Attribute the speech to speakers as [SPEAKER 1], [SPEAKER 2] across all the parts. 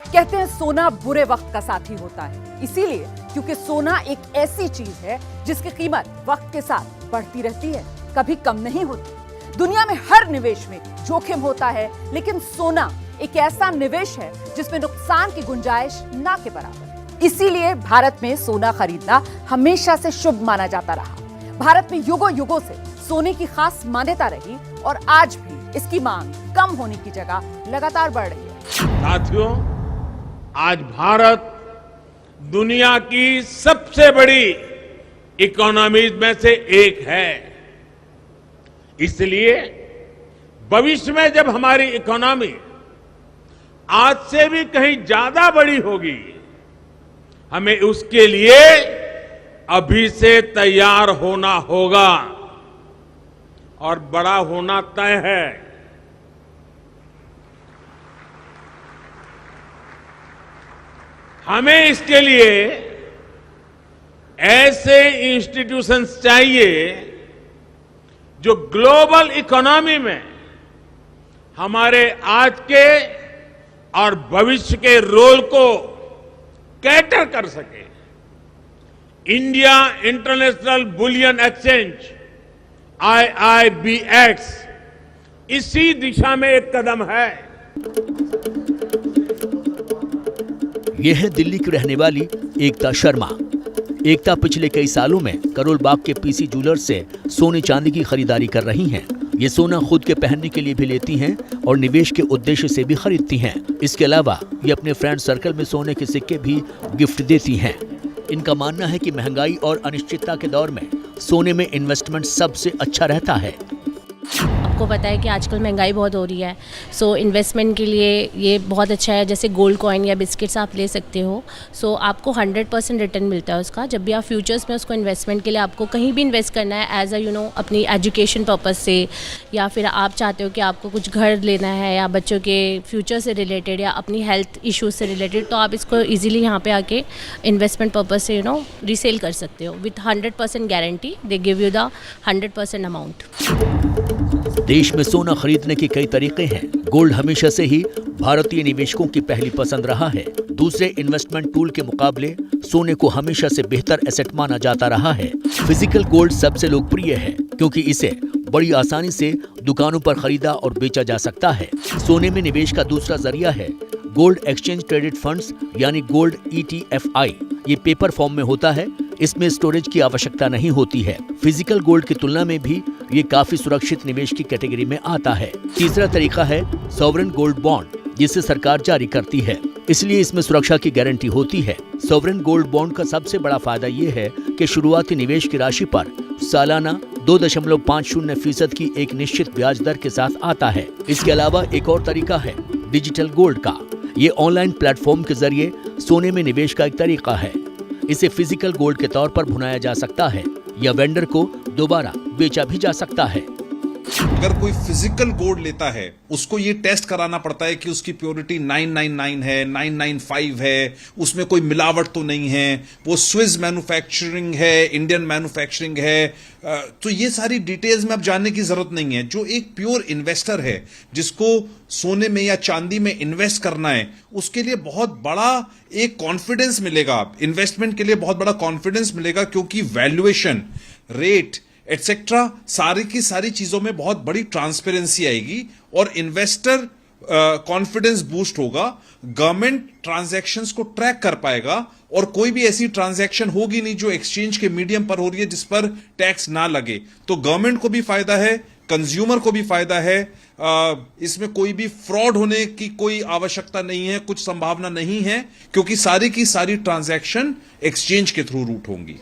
[SPEAKER 1] कहते हैं सोना बुरे वक्त का साथी होता है, इसीलिए क्योंकि सोना एक ऐसी चीज है जिसकी कीमत वक्त के साथ बढ़ती रहती है, कभी कम नहीं होती। दुनिया में हर निवेश में जोखिम होता है, लेकिन सोना एक ऐसा निवेश है जिसमें नुकसान की गुंजाइश ना के बराबर। इसीलिए भारत में सोना खरीदना हमेशा से शुभ माना जाता रहा। भारत में युगों युगों से सोने की खास मान्यता रही और आज भी इसकी मांग कम होने की जगह लगातार बढ़ रही है।
[SPEAKER 2] साथियों, आज भारत दुनिया की सबसे बड़ी इकोनॉमीज में से एक है। इसलिए भविष्य में जब हमारी इकोनॉमी आज से भी कहीं ज्यादा बड़ी होगी, हमें उसके लिए अभी से तैयार होना होगा और बड़ा होना तय है। हमें इसके लिए ऐसे इंस्टीट्यूशंस चाहिए जो ग्लोबल इकोनॉमी में हमारे आज के और भविष्य के रोल को कैटर कर सके। India international bullion exchange IIBX इसी दिशा में एक कदम है।
[SPEAKER 3] यह है दिल्ली की रहने वाली एकता शर्मा। एकता पिछले कई सालों में करोल बाग के पीसी ज्वेलर्स से सोने चांदी की खरीदारी कर रही हैं। ये सोना खुद के पहनने के लिए भी लेती हैं और निवेश के उद्देश्य से भी खरीदती हैं। इसके अलावा ये अपने फ्रेंड सर्कल में सोने के सिक्के भी गिफ्ट देती हैं। इनका मानना है कि महंगाई और अनिश्चितता के दौर में सोने में इन्वेस्टमेंट सबसे अच्छा रहता है।
[SPEAKER 4] आपको पता है कि आजकल महंगाई बहुत हो रही है, सो इन्वेस्टमेंट के लिए ये बहुत अच्छा है। जैसे गोल्ड कॉइन या बिस्किट्स आप ले सकते हो, सो आपको 100% रिटर्न मिलता है उसका। जब भी आप फ्यूचर्स में उसको इन्वेस्टमेंट के लिए आपको कहीं भी इन्वेस्ट करना है एज अ अपनी एजुकेशन पर्पस से, या फिर आप चाहते हो कि आपको कुछ घर लेना है या बच्चों के फ्यूचर से रिलेटेड या अपनी हेल्थ इश्यूज से रिलेटेड, तो आप इसको ईजिली यहाँ पे आके इन्वेस्टमेंट पर्पस से रीसेल कर सकते हो with 100% guarantee. They give you the 100% amount.
[SPEAKER 3] देश में सोना खरीदने के कई तरीके हैं। गोल्ड हमेशा से ही भारतीय निवेशकों की पहली पसंद रहा है। दूसरे इन्वेस्टमेंट टूल के मुकाबले सोने को हमेशा से बेहतर एसेट माना जाता रहा है। फिजिकल गोल्ड सबसे लोकप्रिय है क्योंकि इसे बड़ी आसानी से दुकानों पर खरीदा और बेचा जा सकता है। सोने में निवेश का दूसरा जरिया है गोल्ड एक्सचेंज ट्रेडेड फंड्स यानी गोल्ड ETFI। ये पेपर फॉर्म में होता है, इसमें स्टोरेज की आवश्यकता नहीं होती है। फिजिकल गोल्ड की तुलना में भी ये काफी सुरक्षित निवेश की कैटेगरी में आता है। तीसरा तरीका है सॉवरेन गोल्ड बॉन्ड, जिसे सरकार जारी करती है, इसलिए इसमें सुरक्षा की गारंटी होती है। सॉवरेन गोल्ड बॉन्ड का सबसे बड़ा फायदा ये है कि शुरुआती निवेश की राशि पर सालाना 2.50% की एक निश्चित ब्याज दर के साथ आता है। इसके अलावा एक और तरीका है डिजिटल गोल्ड का। ये ऑनलाइन प्लेटफॉर्म के जरिए सोने में निवेश का एक तरीका है। इसे फिजिकल गोल्ड के तौर पर भुनाया जा सकता है या वेंडर को दोबारा बेचा भी जा सकता है।
[SPEAKER 5] अगर कोई फिजिकल गोल्ड लेता है, उसको ये टेस्ट कराना पड़ता है कि उसकी प्योरिटी 999 है, 995 है, उसमें कोई मिलावट तो नहीं है, वो स्विस मैन्युफैक्चरिंग है, इंडियन मैन्युफैक्चरिंग है। तो ये सारी डिटेल्स में अब जानने की जरूरत नहीं है। जो एक प्योर इन्वेस्टर है जिसको सोने में या चांदी में इन्वेस्ट करना है, उसके लिए बहुत बड़ा एक कॉन्फिडेंस मिलेगा, इन्वेस्टमेंट के लिए बहुत बड़ा कॉन्फिडेंस मिलेगा, क्योंकि वैल्यूएशन, रेट एटसेट्रा सारी की सारी चीजों में बहुत बड़ी ट्रांसपेरेंसी आएगी और इन्वेस्टर कॉन्फिडेंस बूस्ट होगा। गवर्नमेंट ट्रांजैक्शंस को ट्रैक कर पाएगा और कोई भी ऐसी ट्रांजैक्शन होगी नहीं जो एक्सचेंज के मीडियम पर हो रही है जिस पर टैक्स ना लगे। तो गवर्नमेंट को भी फायदा है, कंज्यूमर को भी फायदा है। इसमें कोई भी फ्रॉड होने की कोई आवश्यकता नहीं है, कुछ संभावना नहीं है, क्योंकि सारी की सारी ट्रांजैक्शन एक्सचेंज के थ्रू रूट होंगी।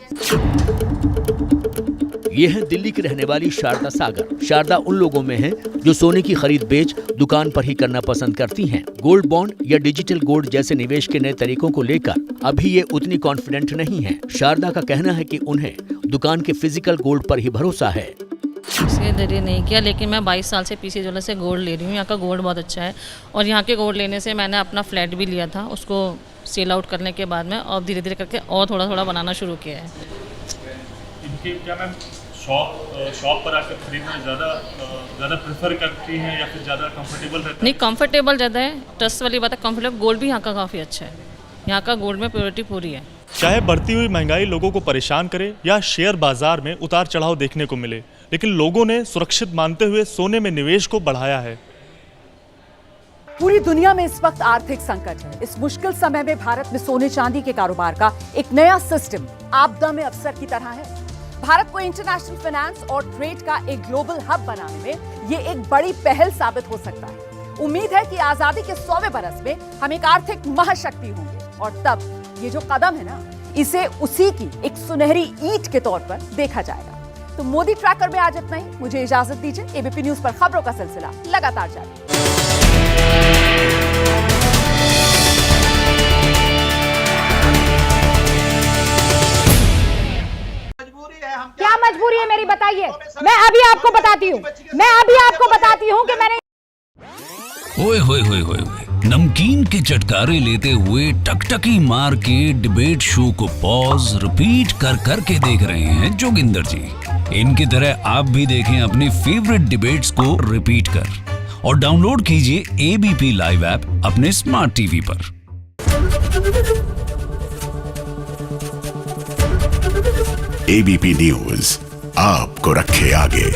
[SPEAKER 3] ये है दिल्ली की रहने वाली शारदा सागर। शारदा उन लोगों में है जो सोने की खरीद बेच दुकान पर ही करना पसंद करती हैं। गोल्ड बॉन्ड या डिजिटल गोल्ड जैसे निवेश के नए तरीकों को लेकर अभी ये उतनी कॉन्फिडेंट नहीं है। शारदा का कहना है कि उन्हें दुकान के फिजिकल गोल्ड पर ही भरोसा है।
[SPEAKER 6] इसके जरिए नहीं किया, लेकिन मैं 22 साल से पीसी ज्वेलर्स से गोल्ड ले रही हूँ। यहाँ का गोल्ड बहुत अच्छा है और यहाँ के गोल्ड लेने से मैंने अपना फ्लैट भी लिया था, उसको सेल आउट करने के बाद में और धीरे धीरे करके और थोड़ा थोड़ा बनाना शुरू किया है।
[SPEAKER 2] इनकी क्या मैम
[SPEAKER 7] शॉप पर आकर खरीदना ज़्यादा प्रेफर करती हैं या फिर ज़्यादा कंफर्टेबल रहता है?
[SPEAKER 6] नहीं, कंफर्टेबल ज़्यादा है, ट्रस्ट वाली बात है। कंफर्टेबल गोल्ड भी यहाँ का काफ़ी अच्छा है, यहाँ का गोल्ड में प्योरिटी पूरी है।
[SPEAKER 7] चाहे बढ़ती हुई महंगाई लोगों को परेशान करे या शेयर बाजार में उतार चढ़ाव देखने को मिले, लेकिन लोगों ने सुरक्षित मानते हुए सोने में निवेश को बढ़ाया है।
[SPEAKER 1] पूरी दुनिया में इस वक्त आर्थिक संकट है। इस मुश्किल समय में भारत में सोने चांदी के कारोबार का एक नया सिस्टम आपदा में अवसर की तरह है। भारत को इंटरनेशनल फाइनेंस और ट्रेड का एक ग्लोबल हब बनाने में ये एक बड़ी पहल साबित हो सकता है। उम्मीद है कि आजादी के 100वें बरस में हम एक आर्थिक महाशक्ति होंगे और तब ये जो कदम है ना, इसे उसी की एक सुनहरी ईंट के तौर पर देखा जाएगा। तो मोदी ट्रैकर में आज इतना ही। मुझे इजाजत दीजिए। एबीपी न्यूज पर खबरों का सिलसिला लगातार जारी।
[SPEAKER 8] क्या मजबूरी है मेरी, बताइए। मैं अभी आपको बताती हूँ कि मैंने
[SPEAKER 9] ओए होए होए होए होए, नमकीन के चटकारे लेते हुए टकटकी मार के डिबेट शो को पॉज रिपीट कर कर के देख रहे हैं जोगिंदर जी। इनकी तरह आप भी देखें अपनी फेवरेट डिबेट्स को रिपीट कर और डाउनलोड कीजिए एबीपी लाइव ऐप अपने स्मार्ट टीवी पर।
[SPEAKER 10] एबीपी न्यूज आपको रखे आगे।